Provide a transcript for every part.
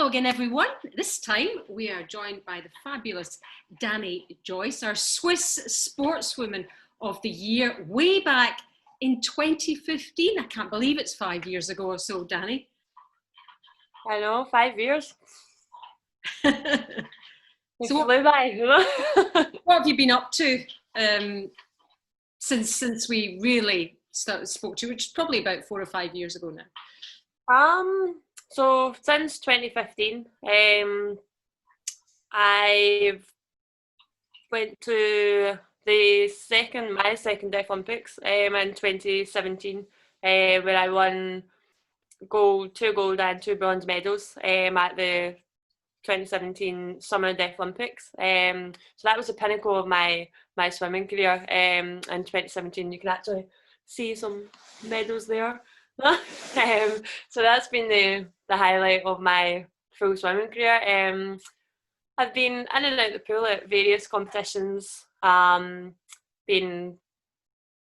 Hello again, everyone. This time we are joined by the fabulous Danii Joyce, our Swiss Sportswoman of the Year, way back in 2015. I can't believe it's 5 years ago or so, Danii. I know, 5 years. So flew by. what have you been up to since we really spoke to you, which is probably about 4 or 5 years ago now? So since 2015, I've went to my second Deaf Olympics in 2017, where I won two gold and two bronze medals at the 2017 Summer Deaf Olympics. So that was the pinnacle of my swimming career. In 2017, you can actually see some medals there. So that's been the highlight of my full swimming career. I've been in and out the pool at various competitions, been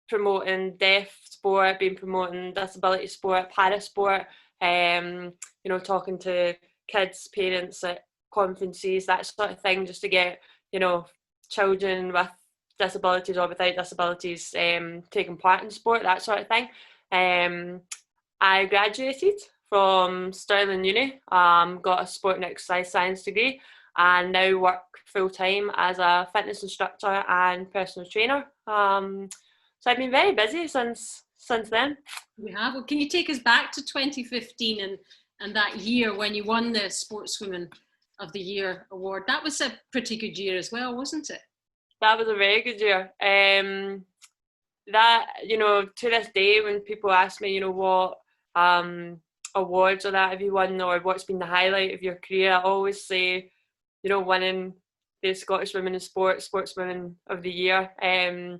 promoting deaf sport, been promoting disability sport, para sport, talking to kids, parents at conferences, that sort of thing, just to get, children with disabilities or without disabilities taking part in sport, that sort of thing. I graduated from Stirling Uni, got a sport and exercise science degree, and now work full-time as a fitness instructor and personal trainer. So I've been very busy since then. You have? Well, can you take us back to 2015 and that year when you won the Sportswoman of the Year award? That was a pretty good year as well, wasn't it? That was a very good year. That, to this day, when people ask me, what awards or that have you won, or what's been the highlight of your career, I always say, winning the Scottish Women in Sport Sportswoman of the Year. I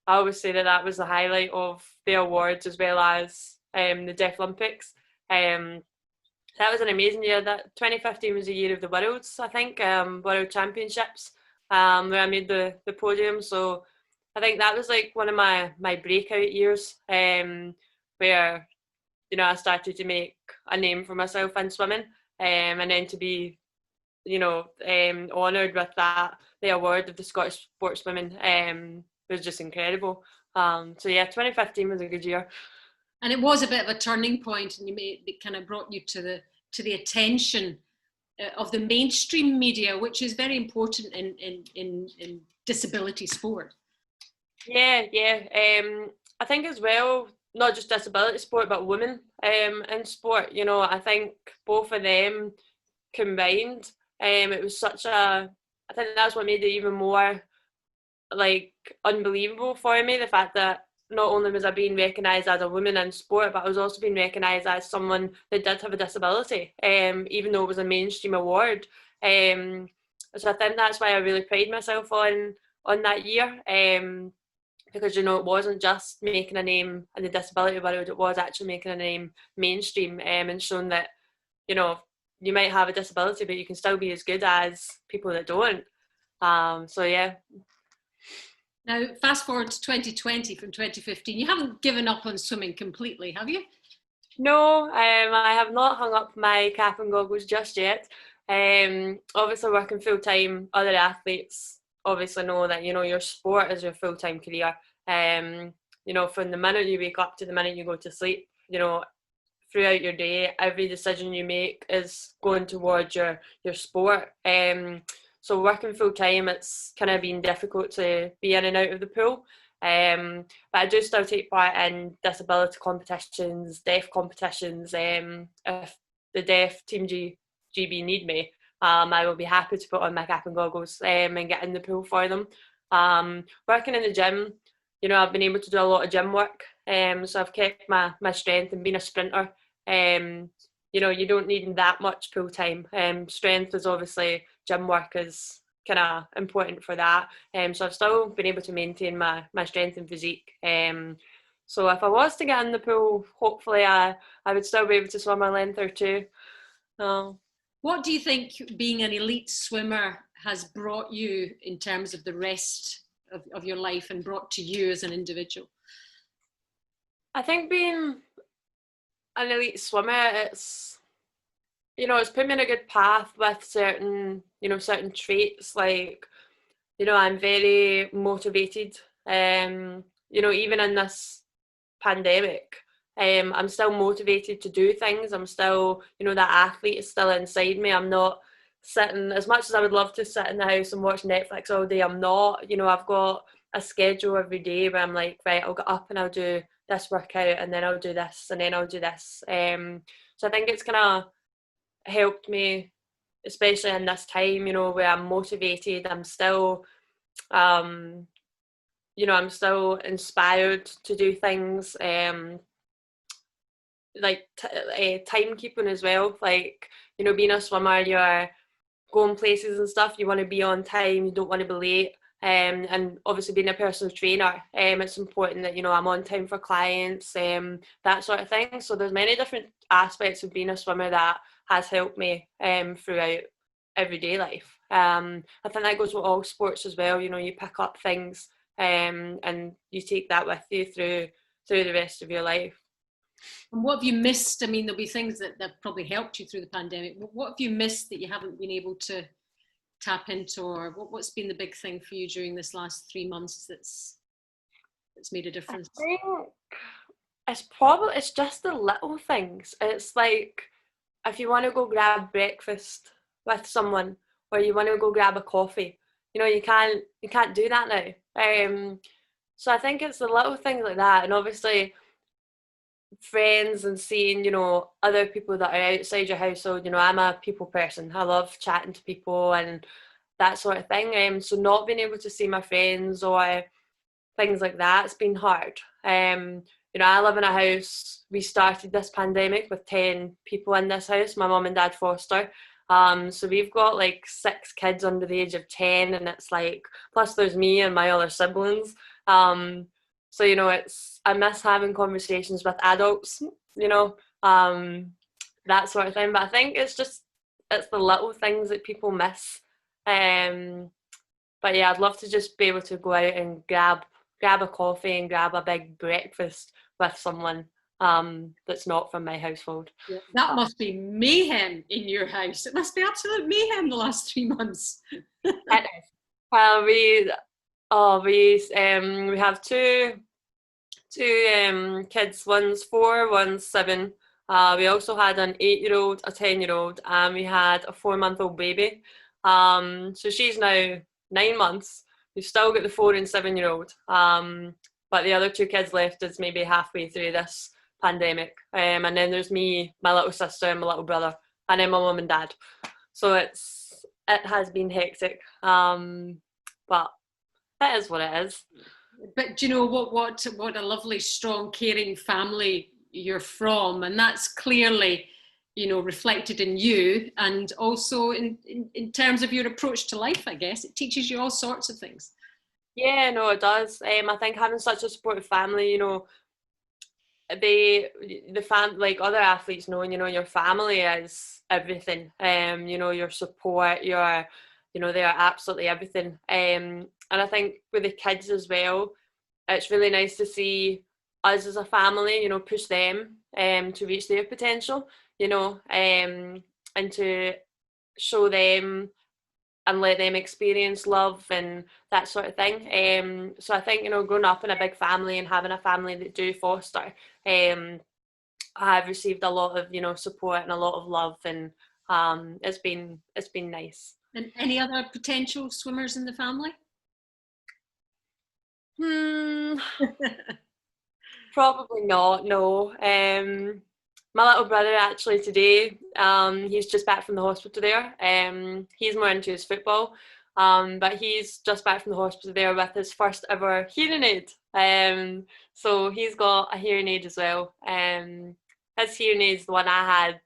always say that was the highlight of the awards, as well as the Deaf Olympics. That was an amazing year. That 2015 was the year of the Worlds, I think, World Championships, where I made the podium. So I think that was like one of my breakout years, where I started to make a name for myself in swimming, and then to be honoured with the award of the Scottish Sportswomen was just incredible. So yeah, 2015 was a good year. And it was a bit of a turning point, and it kind of brought you to the attention of the mainstream media, which is very important in disability sport. Yeah. I think as well, not just disability sport, but women in sport. I think both of them combined. It was I think that's what made it even more unbelievable for me, the fact that not only was I being recognised as a woman in sport, but I was also being recognised as someone that did have a disability, even though it was a mainstream award. So I think that's why I really pride myself on that year, because it wasn't just making a name in the disability world, it was actually making a name mainstream, and showing that you might have a disability, but you can still be as good as people that don't. So yeah. Now, fast forward to 2020 from 2015. You haven't given up on swimming completely, have you? No, I have not hung up my cap and goggles just yet. Obviously, working full time, other athletes obviously know that your sport is your full time career. From the minute you wake up to the minute you go to sleep, throughout your day, every decision you make is going towards your sport. So working full time, it's kind of been difficult to be in and out of the pool. But I do still take part in disability competitions, deaf competitions. If the deaf Team GB need me, I will be happy to put on my cap and goggles and get in the pool for them. Working in the gym, I've been able to do a lot of gym work. So I've kept my strength, and being a sprinter, you don't need that much pool time. Strength is obviously, gym work is kind of important for that. So I've still been able to maintain my strength and physique. So if I was to get in the pool, hopefully I would still be able to swim a length or two. What do you think being an elite swimmer has brought you in terms of the rest of your life, and brought to you as an individual? I think being an elite swimmer, it's put me in a good path with certain traits. Like, I'm very motivated. Even in this pandemic, I'm still motivated to do things. I'm still, that athlete is still inside me. I'm not sitting, as much as I would love to sit in the house and watch Netflix all day, I'm not. I've got a schedule every day where I'm like, right, I'll get up and I'll do this workout, and then I'll do this, and then I'll do this. So I think it's kind of helped me, especially in this time, where I'm motivated. Um, I'm still inspired to do things. Like timekeeping as well. Like, being a swimmer, you're going places and stuff. You want to be on time. You don't want to be late. And obviously being a personal trainer, it's important that I'm on time for clients, that sort of thing. So there's many different aspects of being a swimmer that has helped me throughout everyday life. I think that goes with all sports as well. You pick up things, and you take that with you through the rest of your life. And what have you missed? I mean, there'll be things that probably helped you through the pandemic. What have you missed that you haven't been able to tap into, or what's been the big thing for you during this last 3 months that's made a I difference? think it's just the little things. It's like, if you want to go grab breakfast with someone, or you want to go grab a coffee, you can't do that now. So I think it's the little things like that, and obviously friends and seeing, other people that are outside your household. I'm a people person. I love chatting to people and that sort of thing. So not being able to see my friends or things like that, it's been hard. I live in a house. We started this pandemic with 10 people in this house. My mum and dad foster. So we've got like 6 kids under the age of 10, and it's like, plus there's me and my other siblings. So I miss having conversations with adults, you know, um, that sort of thing. But I think it's the little things that people miss. Um, but yeah, I'd love to just be able to go out and grab a coffee and grab a big breakfast with someone that's not from my household. Yeah, that must be mayhem in your house. It must be absolute mayhem the last 3 months. It is. Well, we have two kids. One's 4, one's 7. We also had an 8-year-old, a 10-year-old, and we had a 4-month-old baby. So she's now 9 months. We've still got the 4 and 7-year-old. But the other 2 kids left is maybe halfway through this pandemic. And then there's me, my little sister, and my little brother, and then my mum and dad. So it has been hectic. But it is what it is. But do you know what a lovely, strong, caring family you're from, and that's clearly, reflected in you, and also in terms of your approach to life. I guess it teaches you all sorts of things. Yeah, no, it does. I think having such a supportive family, the fam like other athletes knowing, your family is everything. Your support, they are absolutely everything. And I think with the kids as well, it's really nice to see us as a family, push them to reach their potential, and to show them and let them experience love and that sort of thing. So I think, growing up in a big family and having a family that do foster, I've received a lot of, support and a lot of love, and it's been nice. And any other potential swimmers in the family? Hmm, probably not. No. My little brother actually today, he's just back from the hospital there. He's more into his football, but he's just back from the hospital there with his first ever hearing aid. So he's got a hearing aid as well. His hearing aid's the one I had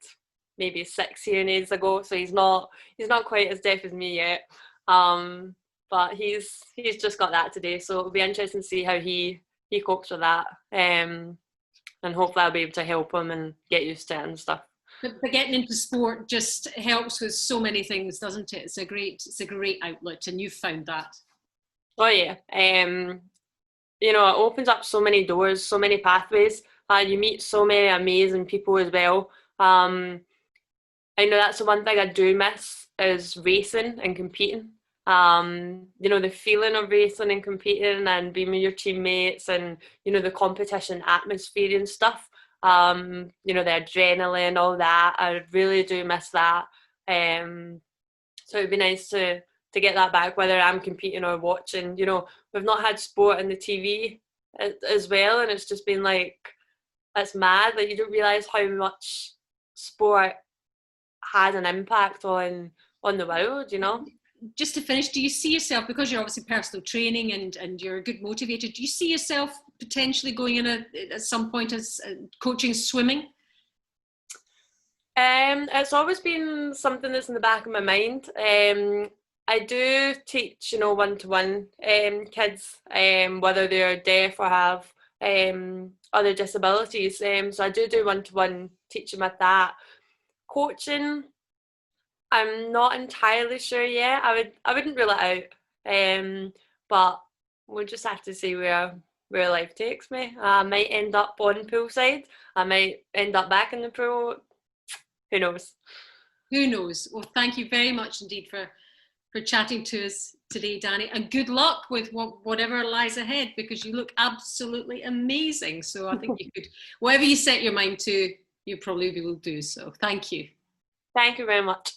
maybe 6 hearing aids ago, so he's not quite as deaf as me yet. But he's just got that today, so it'll be interesting to see how he copes with that. And hopefully I'll be able to help him and get used to it and stuff. But getting into sport just helps with so many things, doesn't it? It's a great outlet, and you've found that. Oh yeah. It opens up so many doors, so many pathways. You meet so many amazing people as well. I know that's the one thing I do miss is racing and competing. The feeling of racing and competing and being with your teammates and, the competition atmosphere and stuff. The adrenaline, all that. I really do miss that. So it'd be nice to get that back, whether I'm competing or watching. We've not had sport on the TV as well, and it's just been like, it's mad. Like, you don't realise how much sport has an impact on the world. Just to finish, do you see yourself, because you're obviously personal training and you're a good motivator, do you see yourself potentially going in at some point as coaching swimming? It's always been something that's in the back of my mind. I do teach, one-to-one kids, whether they're deaf or have other disabilities. So I do one-to-one teaching with that. Coaching, I'm not entirely sure yet. I wouldn't rule it out. But we'll just have to see where life takes me. I might end up on poolside. I might end up back in the pool. Who knows? Who knows? Well, thank you very much indeed for chatting to us today, Danii, and good luck with whatever lies ahead, because you look absolutely amazing. So I think you could, whatever you set your mind to, you probably will do so. Thank you. Thank you very much.